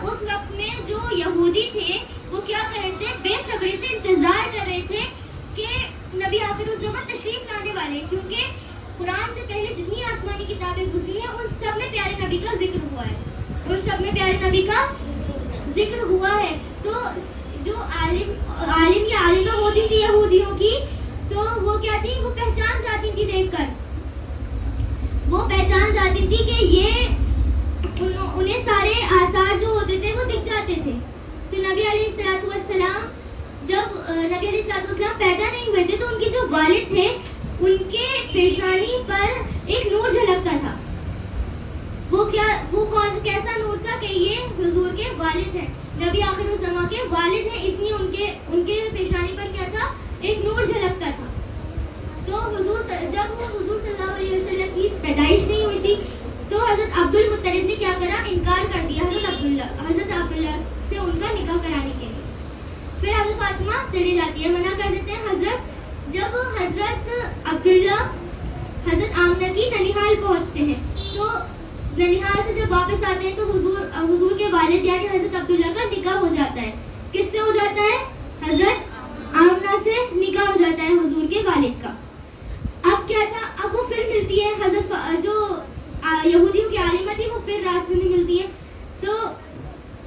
اس وقت میں جو یہودی تھے وہ کیا کر رہے تھے؟ بے صبری سے انتظار کر رہے تھے کہ نبی آخر الزمان تشریف لانے والے، کیونکہ قرآن سے پہلے جتنی آسمانی کتابیں گزری ہیں ان سب میں پیارے نبی کا ذکر ہوا ہے، ان سب میں پیارے نبی کا ذکر ہوا ہے۔ تو جو عالم یا عالمہ ہوتی تھی یہودیوں کی، تو وہ کیا تھی؟ وہ پہچان جاتی تھی، دیکھ کر وہ پہچان جاتی تھی کہ یہ انہیں سارے آثار جو ہوتے تھے وہ دکھ جاتے تھے۔ تو نبی علیہ الصلوۃ والسلام جب نبی علیہ الصلوۃ والسلام پیدا نہیں ہوئے تھے تو ان کے جو والد تھے ان کے پیشانی پر ایک نور جھلکتا تھا۔ وہ کیسا نور تھا کہ یہ حضور کے والد ہیں، نبی آخر الزمان کے والد ہیں، اس لیے ان کے پیشانی پر کیا تھا؟ ایک نور جھلکتا تھا۔ تو جب وہ حضور صلی اللہ علیہ وسلم کی پیدائش نہیں ہوئی تھی تو حضرت عبد المطلب نے کیا کرا؟ انکار کر دیا حضرت عبداللہ سے ان کا نکاح کرانے کے لیے۔ پھر حضرت فاطمہ چلی جاتی ہے، منع کر دیتے ہیں حضرت۔ جب حضرت عبداللہ حضرت آمنہ کی ننیحال پہنچتے ہیں تو ننیحال سے جب واپس آتے ہیں تو حضور کے والد یعنی حضرت عبداللہ کا نکاح ہو جاتا ہے۔ کس سے ہو جاتا ہے؟ حضرت آمنہ سے نکاح ہو جاتا ہے حضور کے والد کا۔ اب کیا تھا؟ اب وہ پھر ملتی ہے، حضرت جو یہودیوں کی عالمہ تھی وہ پھر راستے میں ملتی ہے۔ تو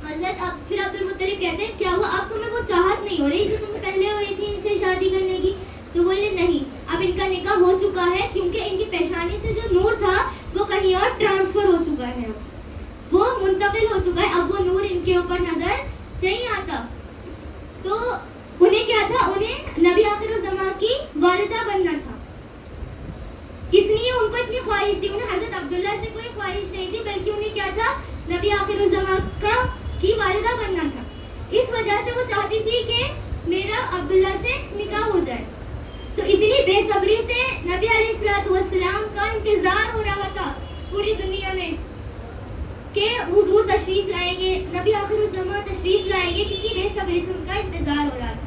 حضرت پھر عبد المطلب کہتے ہیں کیا ہوا؟ اب تمہیں وہ چاہت نہیں ہو رہی جو تمہیں پہلے ہو رہی تھی ان سے شادی کرنے کی؟ تو بولے نہیں، اب ان کا نکاح ہو چکا ہے، کیونکہ ان کی پیشانی سے جو نور تھا وہ کہیں اور ٹرانسفر ہو چکا ہے، وہ منتقل ہو چکا ہے، اب وہ نور ان کے اوپر نظر نہیں آتا۔ تو انہیں کیا تھا؟ انہیں نبی آخر الزمان کی والدہ بننا تھا، اس لیے ان کو اتنی خواہش تھی۔ انہیں حضرت عبداللہ سے کوئی خواہش نہیں تھی، بلکہ انہیں کیا تھا؟ نبی آخر الزمان کی والدہ بننا تھا۔ اس وجہ سے وہ چاہتی تھی کہ میرا عبداللہ سے نکاح ہو جائے۔ تو اتنی بے صبری سے نبی علیہ الصلوۃ والسلام کا انتظار ہو رہا تھا پوری دنیا میں کہ حضور تشریف لائیں گے، نبی آخر الزمان تشریف لائیں گے، کتنی بے صبری سے ان کا انتظار ہو رہا تھا۔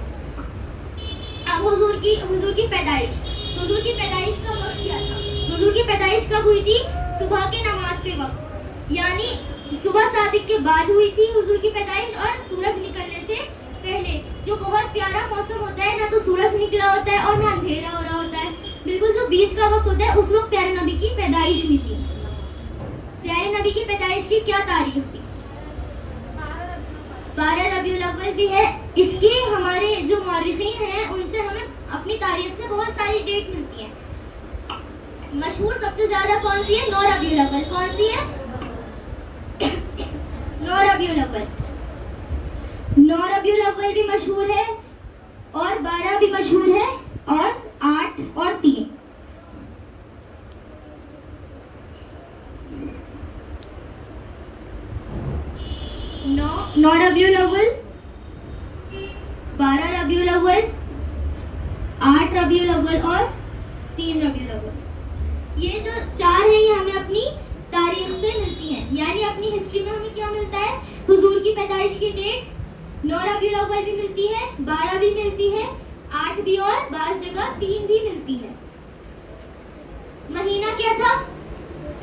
اب حضور کی پیدائش کا وقت کیا تھا؟ حضور کی پیدائش کب ہوئی تھی؟ صبح کے نماز کے وقت، یعنی صبح صادق کے بعد ہوئی تھی حضور کی پیدائش، اور سورج نکلنے سے پہلے، جو بہت پیارا موسم ہوتا ہے، نہ تو سورج نکلا ہوتا ہے اور نہ اندھیرا ہو رہا ہوتا ہے، بالکل جو بیچ کا وقت ہوتا ہے، اس وقت پیارے نبی کی پیدائش ہوئی تھی۔ پیارے نبی کی پیدائش کی کیا تاریخ تھی؟ 12 ربیع الاول بھی ہے۔ اس کی ہمارے جو مورخین ہیں ان سے ہمیں اپنی تاریخ سے بہت ساری ڈیٹ ملتی ہیں۔ مشہور سب سے زیادہ کون سی ہے؟ 9 ربیع الاول۔ کون سی ہے؟ 9 ربیع الاول۔ 9 ربیع الاول بھی مشہور ہے، اور 12 بھی مشہور ہے، اور 8 اور 3۔ نو ربیع الاول، 12 ربیع الاول، 8 ربیع الاول اور 3 ربیع الاول۔ یہ جو 4 ہیں یہ ہمیں اپنی تاریخ سے ملتی ہیں، یعنی اپنی ہسٹری میں ہمیں کیا ملتا ہے؟ حضور کی پیدائش کی ڈیٹ 9 ربیع الاول بھی ملتی ہے، 12 بھی ملتی ہے، 8 بھی، اور بعض جگہ 3 بھی ملتی ہے۔ مہینہ کیا تھا؟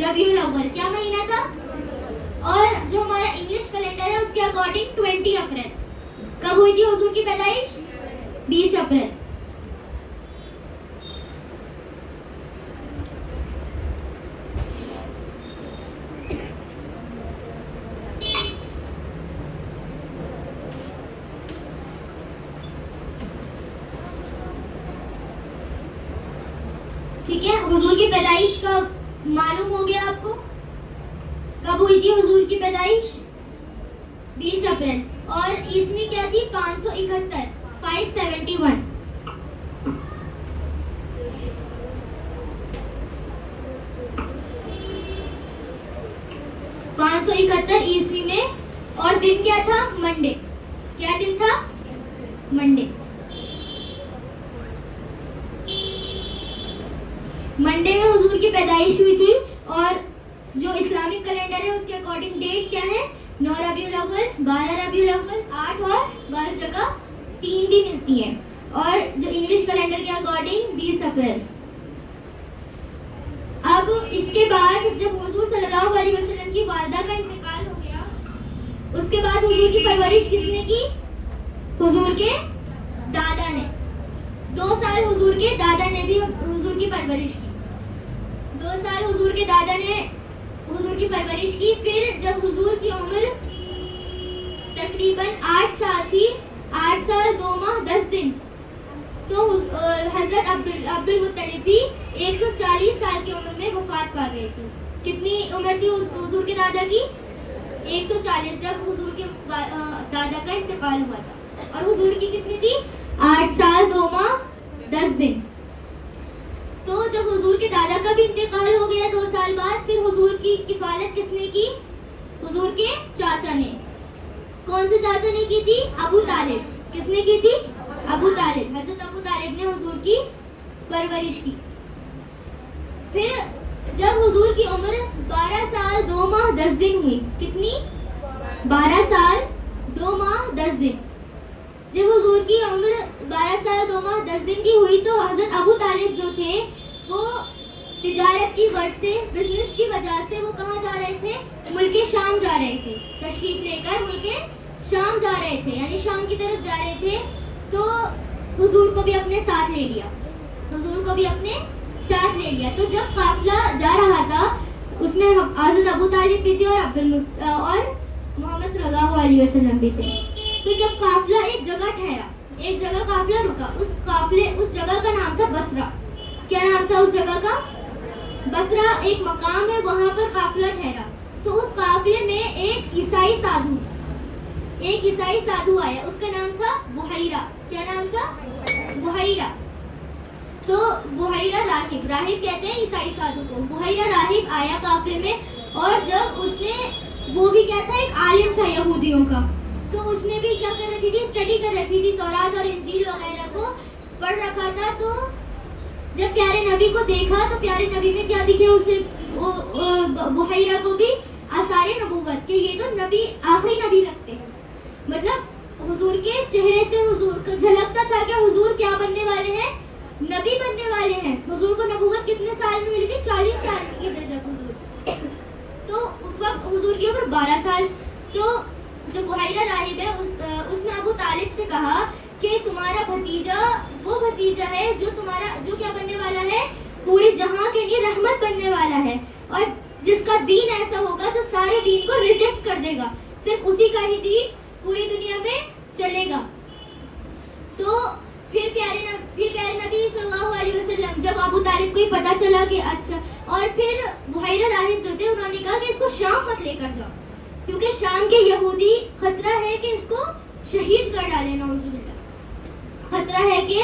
ربیع الاول۔ کیا مہینہ تھا؟ اور جو ہمارا انگلش کیلنڈر ہے اس کے اکارڈنگ 20 اپریل۔ کب ہوئی تھی حضور کی پیدائش؟ 20 اپریل۔ ٹھیک ہے، حضور کی پیدائش کا معلوم ہو گیا آپ کو؟ کب ہوئی تھی حضور کی پیدائش؟ 20 اپریل۔ اور عیسوی کیا تھی؟ 571، 571۔ عیسوی میں، اور دن کیا تھا؟ منڈے۔ کیا دن تھا؟ منڈے۔ منڈے میں حضور کی پیدائش ہوئی تھی، اور جو اسلامک کیلنڈر ہے اس کے اکارڈنگ ڈیٹ کیا ہے؟ 9 ربیع الاول، 12 ربیع الاول، 8 اور بعض جگہ 3 بھی ملتی ہیں، اور جو انگلش کیلنڈر کے اکارڈنگ 20 اپریل۔ اب اس کے بعد جب حضور صلی اللہ علیہ وسلم کی والدہ کا انتقال ہو گیا، اس کے بعد حضور کی پرورش کس نے کی؟ حضور کے دادا نے. 2 سال حضور کے دادا نے بھی حضور کی پرورش کی. 2 سال حضور کے دادا نے حضور کی پرورش کی. پھر جب حضور کی عمر تقریباً 8 سال تھی, 8 سال 2 ماہ 10 دن, تو حضرت عبد المطلب بھی 140 سال کی عمر میں وفات پا گئے تھے. کتنی عمر تھی حضور کے دادا کی؟ 140, جب حضور کے دادا کا انتقال ہوا تھا. اور حضور کی کتنی تھی؟ 8 سال 2 ماہ 10 دن. تو جب حضور کے دادا کا بھی انتقال ہو گیا 2 سال بعد, پھر حضور کی کفالت کس نے کی؟ حضور کے چاچا نے. کون سے چاچا نے کی تھی؟ ابو طالب. کس نے کی تھی؟ ابو طالب. حضرت ابو طالب نے حضور کی پرورش کی. پھر جب حضور کی عمر 12 سال 2 ماہ 10 دن ہوئی, کتنی؟ 12 سال 2 ماہ 10 دن. جب حضور کی عمر 12 سال 2 ماہ 10 دن کی ہوئی تو حضرت ابو طالب جو تھے وہ تجارت کی غرض سے, بزنس کی وجہ سے وہ کہاں جا رہے تھے؟ ملک شام جا رہے تھے. تشریف لے کر ملک شام جا رہے تھے, یعنی شام کی طرف جا رہے تھے. تو حضور کو بھی اپنے ساتھ لے لیا. حضور کو بھی اپنے ساتھ لے لیا. تو جب قافلہ جا رہا تھا اس میں حضرت ابو طالب بھی تھے اور محمد صلی اللہ علیہ وسلم بھی تھے. تو جب قافلہ ایک جگہ ٹھہرا, ایک جگہ قافلہ رکا, اس جگہ کا نام تھا بصرہ. کیا نام تھا اس جگہ کا؟ بصرہ ایک مقام ہے, وہاں پر قافلہ ٹھہرا. تو اس قافلے میں ایک عیسائی سادھو آیا. اس کا نام تھا بحیرہ. کیا نام تھا؟ بحیرہ. تو بحیرہ راہب کہتے ہیں عیسائی سادھو کو. بحیرہ راہب آیا قافلے میں, اور جب اس نے, وہ بھی کیا تھا؟ ایک عالم تھا یہودیوں کا. تو اس نے بھی کیا کر رکھی تھی؟ اسٹڈی کر رکھی تھی, تورات اور انجیل وغیرہ کو پڑھ رکھا تھا. تو جب پیارے نبی کو دیکھا تو پیارے نبی میں کیا دکھے اسے؟ بحیرہ کو بھی آثار نبوت کہ یہ تو نبی, آخری نبی لگتے ہیں. مطلب حضور کے چہرے سے حضور کو جھلکتا تھا کہ حضور کیا بننے والے ہیں؟ نبی بننے والے ہیں. حضور کو نبوت کتنے سال میں ملی تھی؟ 40 سال کی تھے جب حضور. تو اس وقت حضور کی عمر 12 سال. تو جو بحیرہ راہب ہے اس نے ابو طالب سے کہا کہ تمہارا بھتیجا وہ بھتیجا ہے جو کیا بننے والا ہے؟ پورے جہاں کے لیے رحمت بننے والا ہے, اور جس کا دین ایسا ہوگا تو سارے دین کو ریجیکٹ کر دے گا, صرف اسی کا ہی دین پوری دنیا میں چلے گا. تو پھر پیارے نبی صلی اللہ علیہ وسلم, جب ابو طالب کو یہ پتا چلا کہ اچھا, اور پھر بحیرہ راہب جو تھے انہوں نے کہا کہ اس کو شام مت لے کر جاؤ, کیونکہ شام کے یہودی خطرہ ہے کہ اس کو شہید کر ڈالے. نعوذ باللہ, خطرہ ہے کہ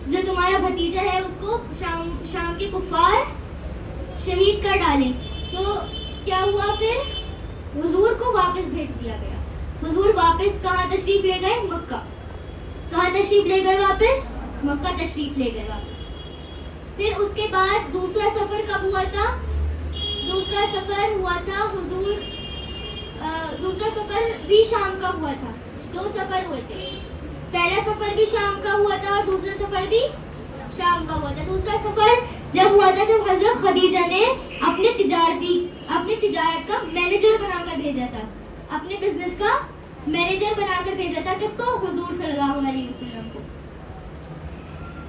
جو تمہارا بھتیجا ہے اس کو شام کے کفار شہید کر ڈالیں. تو کیا ہوا؟ پھر حضور کو واپس بھیج دیا گیا. حضور واپس کہاں تشریف لے گئے؟ مکہ. کہاں تشریف لے گئے واپس؟ مکہ تشریف لے گئے واپس. پھر اس کے بعد دوسرا سفر کب ہوا تھا؟ دوسرا سفر ہوا تھا حضور, دوسرا سفر بھی شام کا ہوا تھا. 2 سفر ہوئے تھے. پہلا سفر بھی شام کا ہوا تھا اور دوسرا سفر بھی شام کا ہوا تھا. دوسرا سفر جب ہوا تھا جب حضرت خدیجہ نے اپنے تجارت کا مینیجر بنا کر بھیجا تھا, اپنے بزنس کا مینیجر بنا کر بھیجا تھا. کس کو؟ حضور صلی اللہ علیہ وسلم کو.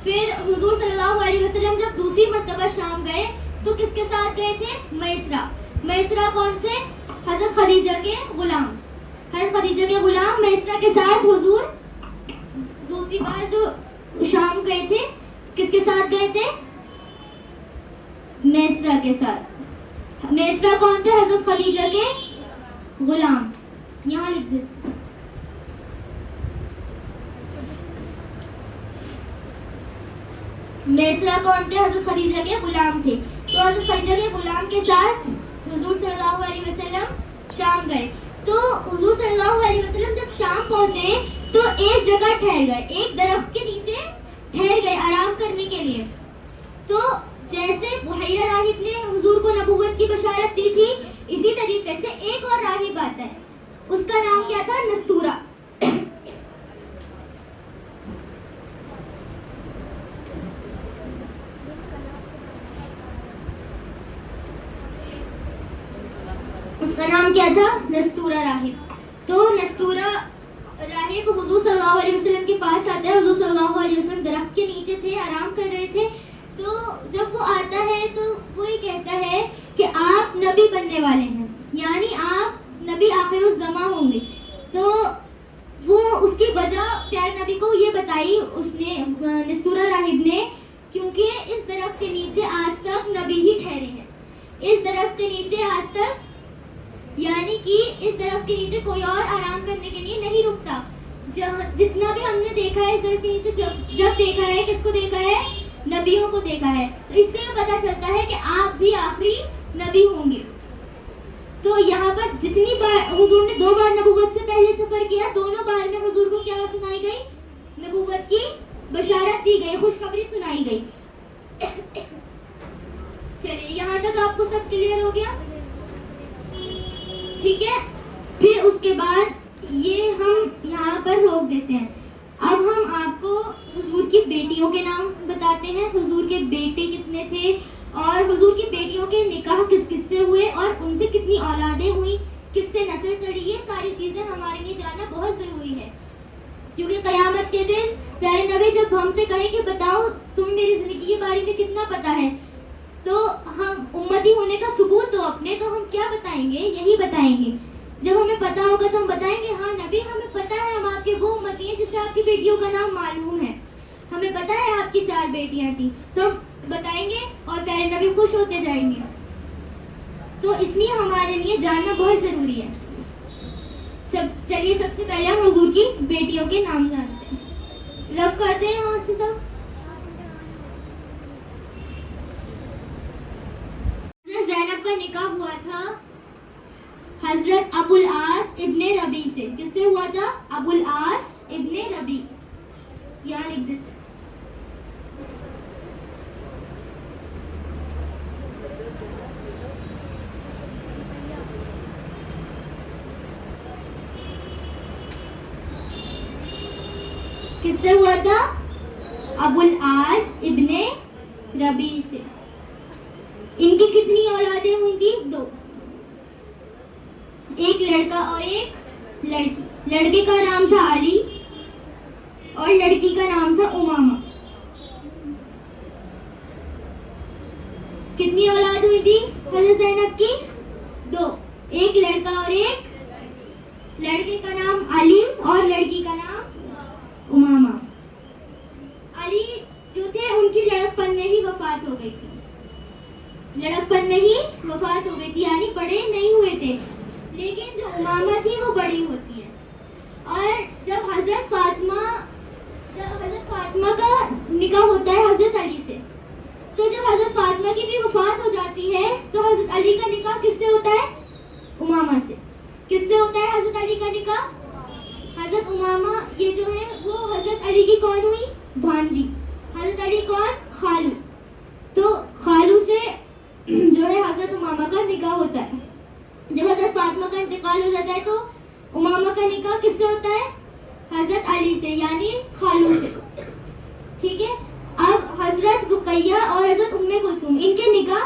پھر حضور صلی اللہ علیہ وسلم جب دوسری مرتبہ شام گئے تو کس کے ساتھ گئے تھے؟ میسرہ. میسرہ کون تھے؟ حضرت خدیجہ کے غلام. حضرت خدیجہ کے غلام میسرہ کے ساتھ حضور دوسری بار جو شام گئے تھے کس کے ساتھ گئے تھے؟ میسرہ کے ساتھ. میسرہ کون تھے؟ حضرت خدیجہ کے غلام. یہاں لکھ دیں. میسرہ کون تھے؟ حضرت خدیجہ کے غلام تھے. تو حضرت خدیجہ کے غلام کے ساتھ حضور صلی اللہ علیہ وسلم شام گئے. تو حضور صلی اللہ علیہ وسلم جب شام پہنچے تو ایک جگہ ٹھہر گئے, ایک درخت کے نیچے ٹھہر گئے آرام کرنے کے لیے. تو جیسے بحیرہ راہب نے حضور کو نبوت کی بشارت دی تھی, اسی طریقے سے ایک اور راہب آتا ہے, اس کا نام کیا تھا؟ نستورہ. اس کا نام کیا تھا؟ نستورہ راہب. تو نستورہ راہب حضور صلی اللہ علیہ وسلم کے پاس آتا ہے. حضور صلی اللہ علیہ وسلم درخت کے نیچے تھے, آرام کر رہے تھے. تو جب وہ آتا ہے تو وہ یہ کہتا ہے کہ آپ نبی بننے والے ہیں, یعنی آپ نبی آخر الزمان ہوں گے. تو وہ اس کی وجہ پیارے نبی کو یہ بتائی اس نے, نستورہ راہب نے, کیونکہ اس درخت کے نیچے آج تک نبی ہی ٹھہرے ہیں. اس درخت کے نیچے آج تک, یعنی کہ اس درخت کے نیچے کوئی اور آرام کرنے کے لیے نہیں رکتا. جتنا بھی ہم نے دیکھا ہے اس درخت کے نیچے, جب دیکھا ہے, کس کو دیکھا ہے؟ نبیوں کو دیکھا ہے. تو اس سے پتا چلتا ہے کہ آپ بھی آخری نبی ہوں گے. تو یہاں پر جتنی بار حضور نے 2 بار نبوت سے پہلے سفر کیا, دونوں بار میں حضور کو کیا سنائی گئی؟ نبوت کی بشارت دی گئی, خوشخبری سنائی گئی. چلیے یہاں تک آپ کو سب کلیئر ہو گیا؟ ٹھیک ہے. پھر اس کے بعد یہ ہم یہاں پر روک دیتے ہیں. اب ہم آپ کو حضور کی بیٹیوں کے نام بتاتے ہیں. حضور کے بیٹے کتنے تھے اور حضور کی بیٹیوں کے نکاح کس کس سے ہوئے اور ان سے کتنی اولادیں ہوئیں, کس سے نسل چڑھی. یہ ساری چیزیں ہمارے لیے جاننا بہت ضروری ہے, کیونکہ قیامت کے دن پیارے نبی جب ہم سے کہیں کہ بتاؤ تم میری زندگی کے بارے میں کتنا پتا ہے, تو ہم امتی ہونے کا ثبوت دو اپنے, تو ہم کیا بتائیں گے؟ یہی بتائیں گے. جب ہمیں پتا ہوگا تو ہم بتائیں گے ہاں نبی ہمیں پتا ہے ہم آپ کے وہ امتی ہیں جسے آپ کی بیٹیوں کا نام معلوم ہے, ہمیں پتا ہے آپ کی 4 بیٹیاں تھیں, تو ہم بتائیں گے اور پیارے نبی خوش ہوتے جائیں گے. تو اس لیے ہمارے لیے جاننا بہت ضروری ہے. چلیے سب سے پہلے ہم حضور کی بیٹیوں کے نام جانتے ہیں. رب کرتے ہیں وہاں سے سب. زینب کا نکاح ہوا تھا حضرت ابو العاص ابن ربی سے. کس سے ہوا تھا؟ ابو العاص ابن ربی. یہاں لکھ دیتے. کس سے ہوا تھا؟ ابو العاص ابن ربی سے. ان کی کتنی اولادیں ہوئی تھی؟ 2. ایک لڑکا اور ایک لڑکی. لڑکے کا نام تھا علی اور لڑکی کا نام تھا امامہ. کتنی اولاد ہوئی تھی حضرت زینب کی؟ 2. ایک لڑکا اور ایک, لڑکے کا نام علی اور لڑکی کا نام امامہ. علی جو تھے ان کی لڑکپن میں ہی وفات ہو گئی تھی. لڑکپن میں ہی وفات ہو گئی تھی, یعنی بڑے نہیں ہوئے تھے. لیکن جو امامہ تھی وہ بڑی ہوتی ہے. اور جب حضرت فاطمہ کا نکاح ہوتا ہے حضرت علی سے, تو جب حضرت فاطمہ کی بھی وفات ہو جاتی ہے تو حضرت علی کا نکاح کس سے ہوتا ہے؟ امامہ سے. کس سے ہوتا ہے حضرت علی کا نکاح؟ حضرت امامہ یہ جو ہے وہ حضرت علی کی کون ہوئی؟ بھانجی. حضرت علی کون؟ خالو. تو خالو سے جو ہے حضرت امامہ کا نکاح ہوتا ہے. جب حضرت فاطمہ کا انتقال ہو جاتا ہے تو امامہ کا نکاح کس سے ہوتا ہے؟ حضرت علی سے, یعنی خالو سے. ٹھیک ہے. اب حضرت رقیہ اور حضرت ام کلثوم ان کے نکاح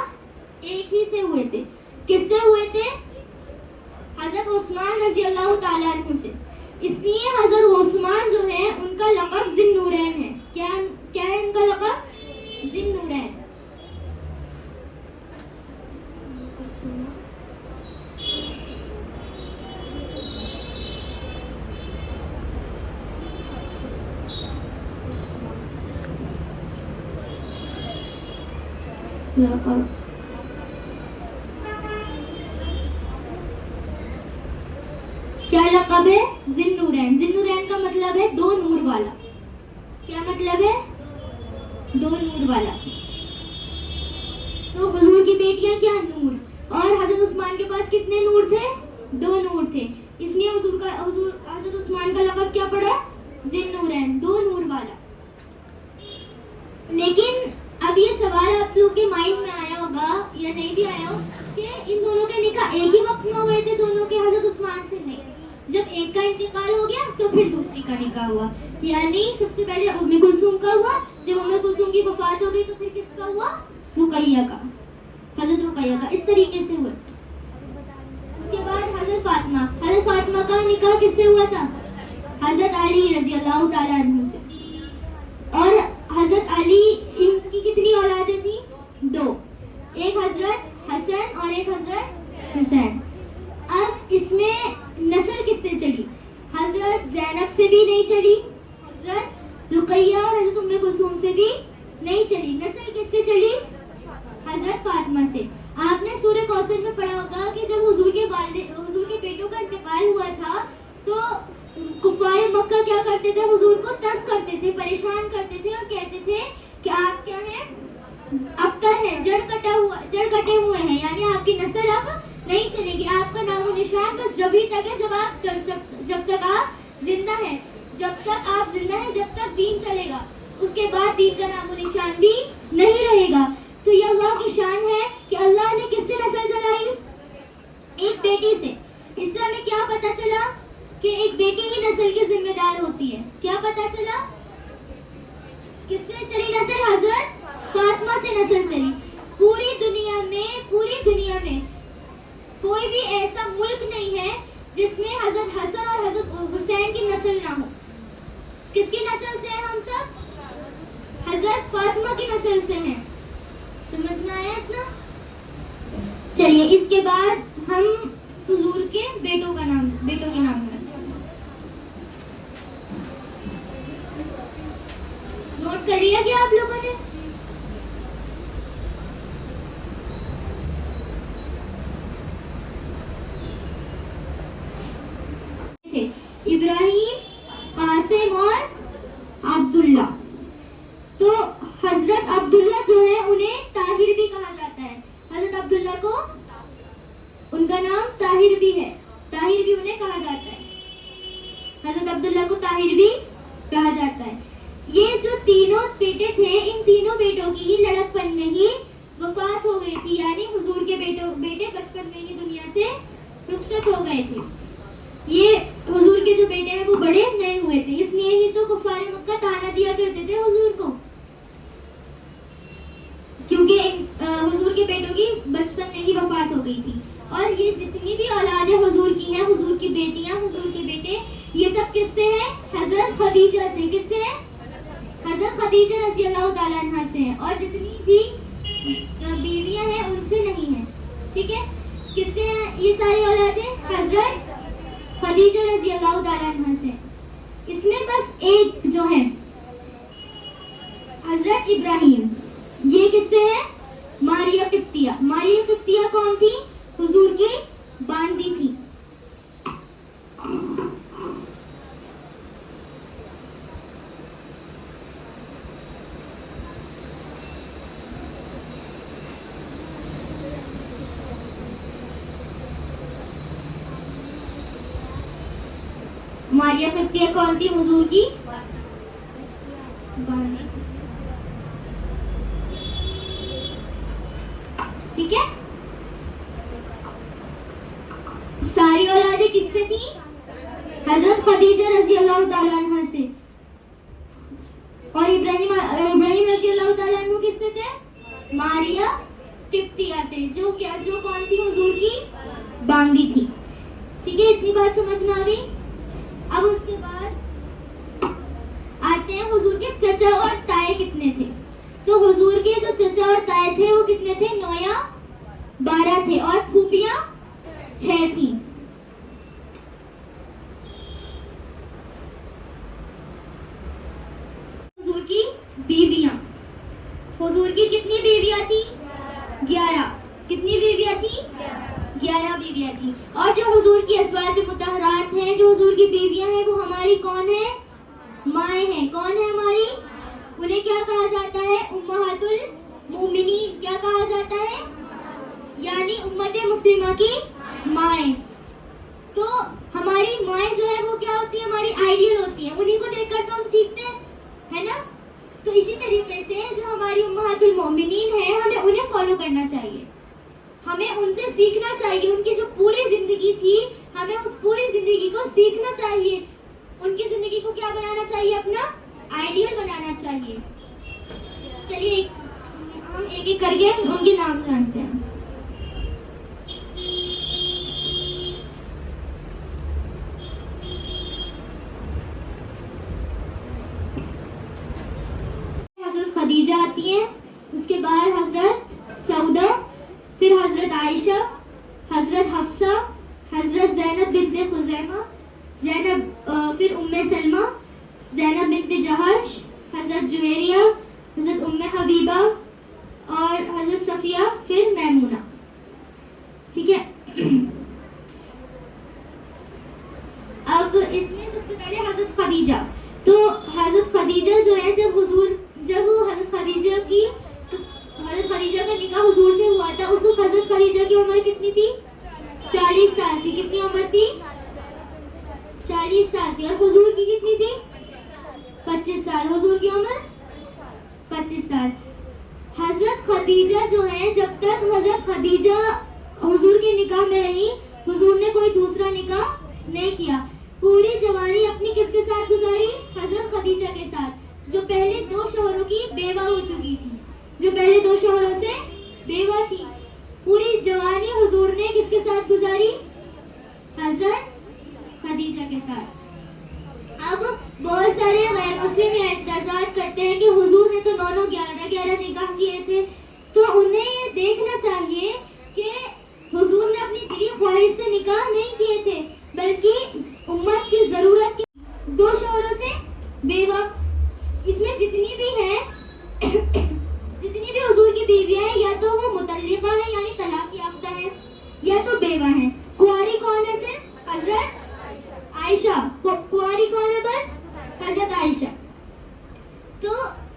ایک ہی سے ہوئے تھے. کس سے ہوئے تھے؟ حضرت عثمان رضی اللہ تعالیٰ عنہ سے. اس لیے حضرت عثمان جو ہے ان کا لقب ذی النورین ہے. کیا ہے ان کا لقب؟ ذی النورین. کیا لقب ہے؟ ذی النورین. ذی النورین کا مطلب ہے 2 نور والا. کیا مطلب ہے؟ 2 نور والا. تو حضور کی بیٹیاں کیا؟ نور. اور حضرت عثمان کے پاس کتنے نور تھے؟ 2 نور تھے. اس لیے حضرت عثمان کا لقب کیا پڑا؟ ذی النورین, 2 نور والا. لیکن اب یہ سوال آپ لوگ کے مائنڈ میں آیا ہوگا یا نہیں بھی آیا ہو کہ ان دونوں کے نکاح ایک ہی وقت میں ہو گئے تھے دونوں کے؟ حضرت عثمان سے نہیں. جب ایک کا انتقال ہو گیا تو پھر دوسری کا نکاح ہوا. یعنی سب سے پہلے ام کلثوم کا ہوا, جب ام کلثوم کی وفات ہو گئی تو پھر کس کا ہوا؟ رقیہ کا, حضرت رقیہ کا. اس طریقے سے ہوا. اس کے بعد حضرت فاطمہ کا نکاح کس سے ہوا تھا؟ حضرت علی رضی اللہ تعالیٰ عنہ سے. اور حضرت علی ان کی کتنی اولادیں تھیں؟ 2. ایک حضرت حسن اور ایک حضرت حسین. اب اس میں نسل کس سے چلی؟ حضرت زینب سے بھی نہیں چلی, حضرت رقیہ اور حضرت ام کلثوم سے بھی نہیں چلی. نسل کس سے چلی؟ حضرت فاطمہ سے. آپ نے سورہ کوثر میں پڑھا ہوگا کہ جب حضور کے بیٹوں کا انتقال ہوا تھا تو کفار مکہ کیا کرتے تھے؟ حضور کو تنگ کرتے تھے, پریشان کرتے تھے اور کہتے تھے کہ آپ کیا ہیں؟ ابتر ہیں, جڑ کٹے ہوئے ہیں, یعنی آپ کی نسل اب نہیں چلے گی. آپ کا نام و نشان بس جب ہی تک ہے جب تک آپ زندہ ہیں. جب تک آپ زندہ ہیں, جب تک دین چلے گا, اس کے بعد دین کا نام و نشان بھی نہیں رہے گا. تو یہ اللہ کی شان ہے کہ اللہ نے کس سے نسل چلائی؟ ایک بیٹی سے. اس سے ہمیں کیا پتا چلا؟ کہ ایک بیٹی ہی نسل کی ذمہ دار ہوتی ہے. کیا پتا چلا؟ کس سے چلی نسل؟ حضرت فاطمہ سے نسل چلی. پوری دنیا میں کوئی بھی ایسا ملک نہیں ہے جس میں حضرت حسن اور حضرت حسین کی نسل نہ ہو. کس کی نسل سے ہیں ہم سب؟ حضرت فاطمہ کی نسل سے ہیں. سمجھ میں آیا اتنا؟ چلیے اس کے بعد ہم حضور کے بیٹوں کے نام نوٹ کر لیا کیا آپ لوگوں نے؟ ابراہیم, قاسم اور عبداللہ. تو حضرت عبداللہ جو ہے انہیں طاہر بھی کہا جاتا ہے. حضرت عبداللہ کو ان کا نام طاہر بھی ہے, طاہر بھی انہیں کہا جاتا ہے. حضرت عبداللہ کو طاہر بھی کہا جاتا ہے. یہ جو تینوں بیٹے تھے, ان تینوں بیٹوں کی ہی لڑکپن میں ہی وفات ہو گئی تھی, یعنی حضور کے بیٹے بچپن میں ہی دنیا سے رخصت ہو گئے تھے. یہ حضور کے جو بیٹے ہیں وہ بڑے نئے ہوئے تھے, اس لیے ہی تو کفار مکہ تانا دیا کرتے تھے حضور کو, کیونکہ حضور کے بیٹوں کی بچپن میں ہی وفات ہو گئی تھی. اور یہ جتنی بھی اولادیں حضور کی ہیں, حضور کی بیٹیاں, حضور کے بیٹے, یہ سب کس سے ہیں؟ حضرت خدیجہ سے. کس سے ہیں؟ حضرت خدیجہ رضی اللہ تعالیٰ عنہ سے ہیں. اور جتنی بھی بیویاں ہیں ان سے نہیں ہیں. ٹھیک ہے, کس سے ہیں یہ ساری اولادیں؟ حضرت خدیجہ رضی اللہ تعالیٰ عنہ سے. اس میں بس ایک جو ہے حضرت ابراہیم, یہ کس سے ہے؟ ماریہ قبطیہ. ماریہ قبطیہ کون تھی؟ حضور کی باندی تھی. ماریہ قبطیہ کون تھی؟ حضور کی باندی. ٹھیک ہے, ساری اولادیں کس سے تھی؟ حضرت خدیجہ رضی اللہ تعالیٰ عنہ سے. اور ابراہیم رضی اللہ تعالیٰ عنہ کس سے تھے؟ ماریہ قبطیہ سے, جو کون تھی؟ حضور کی باندی تھی. ٹھیک ہے, اتنی بات سمجھ میں آ گئی. اب اس کے بعد آتے ہیں حضور کے چچا اور تائے کتنے تھے. تو حضور کے جو چچا اور تائے تھے وہ کتنے تھے؟ 9 یا 12 تھے, اور پھوپھیاں 6 تھیں. حضور کی بیویاں, حضور کی کتنی بیویاں تھی؟ 11. کتنی بیویاں تھی؟ 11 بیویاں تھی. اور جو حضور کی ازواج مطہرات ہیں, جو حضور کی بیویاں ہیں, وہ ہماری کون ہیں؟ مائیں ہیں. کون ہے ہماری؟ انہیں کیا کہا جاتا ہے؟ امہات المؤمنین. کیا کہا جاتا ہے؟ یعنی امت مسلمہ کی مائیں. تو ہماری مائیں جو ہے وہ کیا ہوتی ہیں؟ ہماری آئیڈیل ہوتی ہیں, انہیں کو دیکھ کر تو ہم سیکھتے ہیں, ہے نا. تو اسی طریقے سے جو ہماری امہات المؤمنین ہیں, ہمیں انہیں فالو کرنا چاہیے, ہمیں ان سے سیکھنا چاہیے. ان کی جو پوری زندگی تھی, ہمیں اس پوری زندگی کو سیکھنا چاہیے. ان کی زندگی کو کیا بنانا چاہیے؟ اپنا آئیڈیل بنانا چاہیے. چلیے ہم ایک ایک کر کے ان کے نام جانتے ہیں. بنت خزیمہ, زینب پھر سلمہ, زینب بنت جہش, حضرت جویریہ, حضرت حبیبہ اور حضرت صفیہ, پھر میمونہ. ٹھیک ہے. اب اس میں سب سے پہلے حضرت خدیجہ. تو حضرت خدیجہ جو ہے جب حضرت خدیجہ کا نکاح حضور سے ہوا تھا, اس وقت حضرت خدیجہ کی عمر کتنی تھی؟ 40 سال تھی. کتنی عمر تھی؟ 40 سال تھی. اور حضور کی کتنی تھی؟ 25 سال. حضور کی عمر 25 سال. حضرت خدیجہ جو ہے, جب تک حضرت خدیجہ حضور کے نکاح میں رہی, حضور نے کوئی دوسرا نکاح نہیں کیا. پوری جوانی اپنی کس کے ساتھ گزاری؟ حضرت خدیجہ کے ساتھ, جو پہلے 2 شوہروں کی بیوہ ہو چکی تھی, جو پہلے 2 شوہروں سے بیوہ تھی. پوری جوانی حضور نے کس کے ساتھ گزاری؟ حضرت خدیجہ کے ساتھ. اب بہت سارے غیر مسلم یہ اعتراضات کرتے ہیں کہ حضور نے تو 9 11 نکاح کیے تھے, تو انہیں یہ دیکھنا چاہیے کہ حضور نے اپنی دلی خواہش سے نکاح نہیں کیے تھے, بلکہ امت کی ضرورت کی 2 شوہروں سے بیوہ. اس میں جتنی بھی حضور کی بیویاں ہیں, یا تو وہ مطلقہ ہیں یعنی طلاق یافتہ ہیں, یا تو بیوہ ہیں. کنواری کون ہے؟ صرف حضرت عائشہ. کنواری کون ہے؟ بس حضرت عائشہ. تو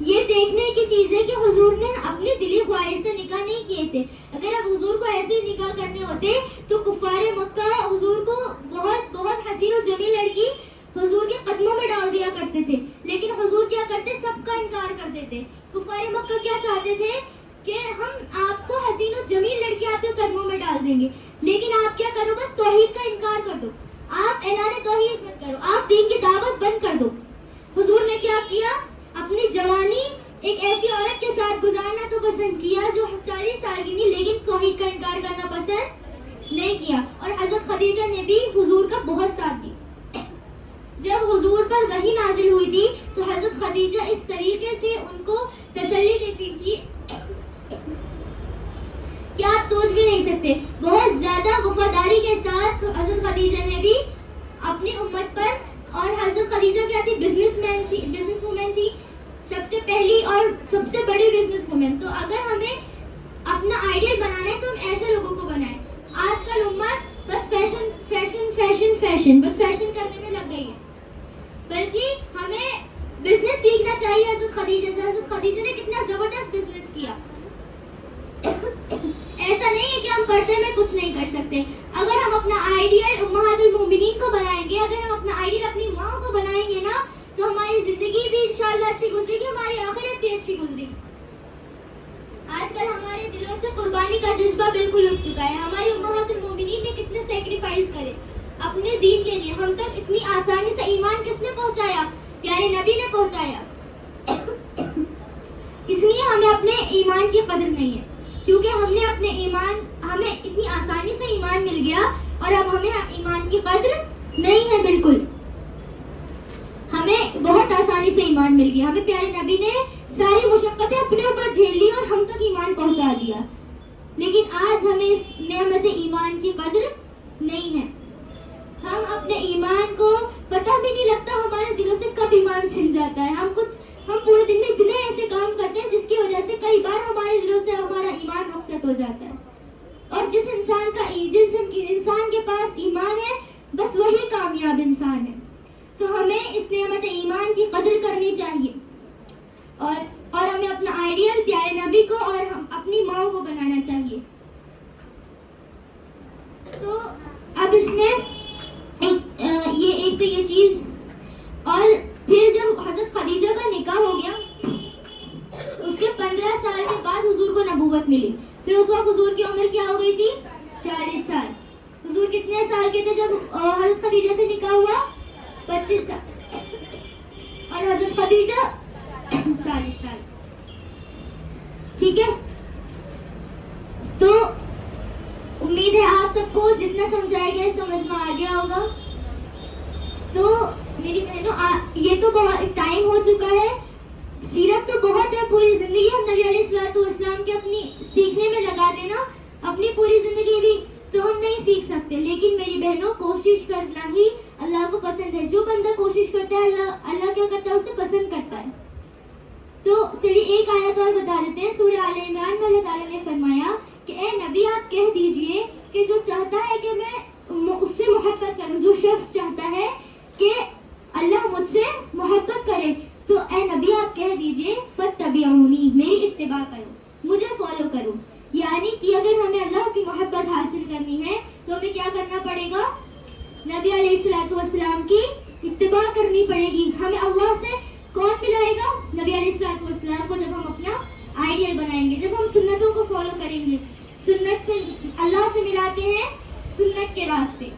یہ دیکھنے کی چیز ہے کہ حضور نے اپنی دلی خواہش سے نکاح نہیں کیے تھے. اگر اب حضور کو ایسے ہی نکاح کرنے ہوتے تو کفار مکہ حضور کو بہت بہت حسین و جمیل لڑکی حضور کے قدموں میں ڈال دیا کرتے تھے, لیکن حضور کیا کرتے؟ سب کا انکار کرتے تھے. کفار مکہ کیا چاہتے تھے کہ ہم آپ کو حسین و جمیل لڑکی آپ کے قدموں میں ڈال دیں گے, لیکن آپ کیا کرو؟ بس توحید کا انکار کر دو, آپ اعلان توحید مت کرو, آپ دین کی دعوت بند کر دو. حضور نے کیا کیا؟ اپنی جوانی ایک ایسی عورت کے ساتھ گزارنا تو پسند کیا جو 40 سال کی نہیں, لیکن توحید کا انکار کرنا پسند نہیں کیا. اور حضرت خدیجہ نے بھی حضور کا بہت ساتھ دیا. جب حضور پر وحی نازل ہوئی تھی تو حضرت خدیجہ اس طریقے سے ان کو تسلی دیتی تھی کہ آپ سوچ بھی نہیں سکتے. بہت زیادہ وفاداری کے ساتھ حضرت خدیجہ نے بھی اپنی امت پر, اور حضرت خدیجہ کیا تھی؟ بزنس وومن تھی, سب سے پہلی اور سب سے بڑی بزنس وومن. تو اگر ہمیں اپنا آئیڈیل بنانا ہے تو ہم ایسے لوگوں کو بنائیں. آج کل امت بس فیشن فیشن فیشن فیشن بس فیشن کرنے میں لگ گئی ہے, بلکہ ہمیں بزنس سیکھنا چاہیے حضرت خدیجہ سے. حضرت خدیجہ نے کتنا زبردست بزنس کیا. ایسا نہیں ہے کہ ہم پردے میں کچھ نہیں کر سکتے. اگر ہم اپنا آئیڈیل امہات المومنین کو بنائیں گے, اگر ہم اپنا آئیڈیل اپنی ماں کو بنائیں گے نا, تو ہماری زندگی بھی انشاءاللہ اچھی گزرے گی, ہماری آخرت بھی اچھی گزرے گی. آج کل ہمارے دلوں سے قربانی کا جذبہ بالکل اٹھ چکا ہے. ہماری امہات المومنین نے کتنے سیکریفائس کرے اپنے دین کے لیے. ہم تک اتنی آسانی سے ایمان کس نے پہنچایا؟ پیارے نبی نے پہنچایا. اس لیے ہمیں اپنے ایمان کی قدر نہیں ہے, کیونکہ ہم نے اپنے ایمان, ہمیں اتنی آسانی سے ایمان مل گیا, اور اب ہمیں ایمان کی قدر نہیں ہے. بالکل ہمیں بہت آسانی سے ایمان مل گیا. ہمیں پیارے نبی نے ساری مشقتیں اپنے اوپر جھیل لی اور ہم تک ایمان پہنچا دیا, لیکن آج ہمیں اس نعمت ایمان کی قدر نہیں ہے. ہم اپنے ایمان کو پتہ بھی نہیں لگتا ہمارے دلوں سے کب ایمان چھن جاتا ہے. ہم پورے دن میں اتنے ایسے کام کرتے ہیں جس کی وجہ سے کئی بار ہمارے دلوں سے ہمارا ایمان رخصت ہو جاتا ہے. اور جس انسان کے پاس ایمان ہے, بس وہی کامیاب انسان ہے. تو ہمیں اس نعمت ایمان کی قدر کرنی چاہیے, اور ہمیں اپنا آئیڈیل پیارے نبی کو اور اپنی ماں کو بنانا چاہیے. تو اب اس میں ایک تو یہ چیز, اور پھر جب حضرت خدیجہ کا نکاح ہو گیا, اس کے 15 سال کے بعد حضور کو نبوت ملی. پھر اس وقت حضور کی عمر کیا ہو گئی تھی؟ 40 سال. حضور کتنے سال کے تھے جب حضرت خدیجہ سے نکاح ہوا؟ 25 سال. اور حضرت خدیجہ 40 سال. ٹھیک ہے, تو امید ہے آپ سب کو جتنا سمجھایا گیا سمجھ میں آ گیا ہوگا. تو میری بہنوں, یہ تو بہت ٹائم ہو چکا ہے. سیرت تو بہت ہے, پوری زندگی ہم نبی علیہ الصلوۃ والسلام کے اپنی سیکھنے میں لگا دینا, اپنی پوری زندگی بھی تو ہم نہیں سیکھ سکتے. لیکن میری بہنوں کوشش کرنا ہی اللہ کو پسند ہے. جو بندہ کوشش کرتا ہے اللہ کیا کرتا ہے, اسے پسند کرتا ہے. تو چلیے ایک آیت اور بتا دیتے ہیں. سورہ آل عمران میں اللہ تعالیٰ نے فرمایا کہ اے نبی آپ کہہ دیجئے کہ جو چاہتا ہے کہ میں اس سے محبت کروں, جو شخص چاہتا ہے کہ اللہ مجھ سے محبت کرے, تو اے نبی آپ کہہ دیجئے فاتبعونی, میری اتباع کرو, مجھے فالو کرو. یعنی کہ اگر ہمیں اللہ کی محبت حاصل کرنی ہے تو ہمیں کیا کرنا پڑے گا, نبی علیہ الصلوۃ والسلام کی اتباع کرنی پڑے گی. ہمیں اللہ سے کون ملائے گا, نبی علیہ الصلوۃ والسلام کو. جب ہم اپنا آئیڈیل بنائیں گے, جب ہم سنتوں کو فالو کریں گے, سنت سے اللہ سے ملاتے ہیں سنت کے راستے.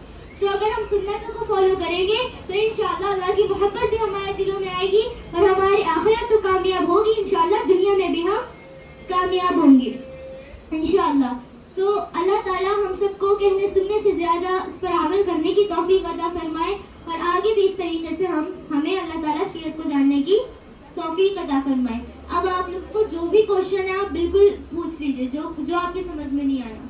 تو اگر ہم سنتوں کو فالو کریں گے تو انشاءاللہ اللہ کی محبت بھی ہمارے دلوں میں آئے گی اور ہماری آخرت تو کامیاب ہوگی انشاءاللہ, دنیا میں بھی ہم کامیاب ہوں گے انشاءاللہ. تو اللہ تعالیٰ ہم سب کو کہنے سننے سے زیادہ اس پر عمل کرنے کی توفیق عطا فرمائے اور آگے بھی اس طریقے سے ہمیں اللہ تعالیٰ سیرت کو جاننے کی توفیق عطا فرمائے. اب آپ لوگ کو جو بھی کوشچن ہے آپ بالکل پوچھ لیجیے جو آپ کی سمجھ میں نہیں آیا.